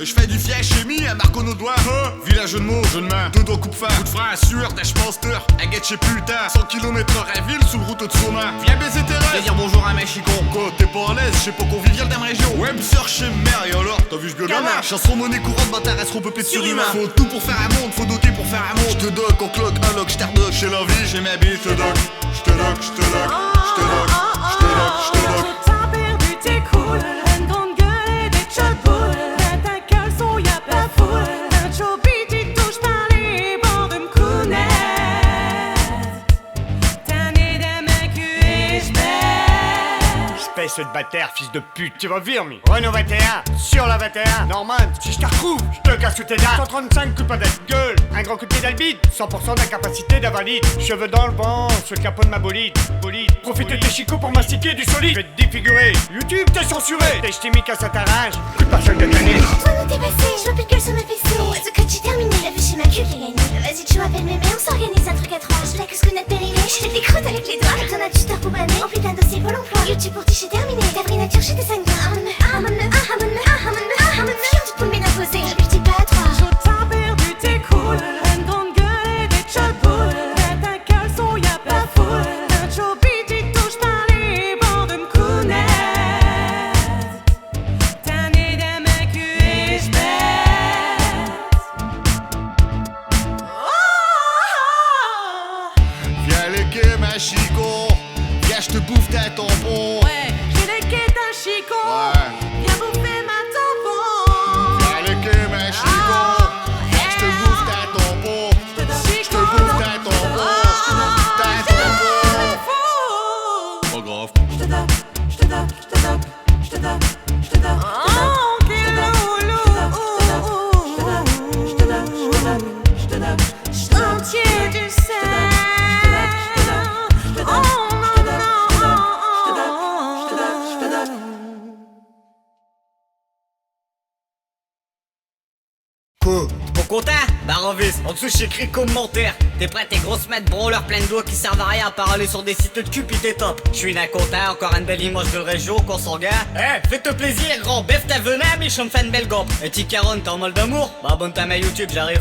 Je fais du fier chimie à Marco nos doigts. Village de mots, jeu de main, deux doigts coupe fin, coup de frein, sueur, dash monster, aguette chez putain, 100 km/h à ville sous le route de son main. Viens baiser tes rêves, viens dire bonjour à un mec chicon. Quoi, t'es pas à l'aise, je sais pas convivial d'un région. Ouais, me sœur chez mère, et alors, t'as vu ce gueule là? Chanson monnaie courante, bâtard, reste repeuplée de surhumains. Faut tout pour faire un monde, faut doter pour faire un monde. J'te doc, en cloque, un lock, j't'ardoc, chez la vie, j'ai ma bille, j'te doc, j'te doc, j'te doc, j'te doc, j'te doc, j'te doc. T'as perdu tes cool, une grande gueule et des chutboules. Espèce de bâtard, fils de pute, tu vas virmi. Renault 21, sur la 21. Norman, si je te retrouve, je te casse toutes tes dates. 135 coups de gueule, un grand coup de pied d'albide, 100% d'incapacité d'invalide. Cheveux dans le vent, sur le capot de ma bolide. Profite de tes chicots pour mastiquer du solide. Je vais te défigurer, YouTube t'es censuré. T'es chimique à sa tarage, plus de passion de l'année. Toi nous t'es passé, je vois plus de gueule sur ma PC. Ce que j'ai terminé, la vue chez ma cul, j'ai gagné. Vas-y tu m'appelles mémé, on s'organise un truc à trois. Je blague ce que notre périmé, je fais des croûtes avec les doigts. T'en as du star pour banner, rempli d'un dossier Pôle emploi. YouTube pour ticher terminé, ta vraie nature chez tes 5 gars. Tu peux m'imposer, je dis pas à toi. T'as perdu tes cool, une grande gueule et des chutboules. Ta caleçon y'a pas foule, un chobit il touche pas les bords de m'counet. T'as né d'un mec USB. Viens léguer ma chico, viens j'te bouffe tes tampons. Ouais, j'ai les quêtes d'un chicon. Ouais. Viens bouffer ma tampon. Viens léguer ma chico, viens j'te bouffe tes tampons. J'te bouffe tes tampons, tes tampons. Pas grave. Chantier du sel. Quoi? Pour content? Barovis, en dessous j'ai écrit commentaire. T'es prêt tes grosses mettes brawler plein de doigts qui servent à rien à part aller sur des sites de cul pis t'es top. J'suis d'un content, encore une belle image de région qu'on s'en gars. Eh, fais-toi plaisir grand, bef ta venin mais je me fais une belle gomme. Et Ticaron t'es en mode d'amour? Bah abonne-toi à ma YouTube, j'arrive.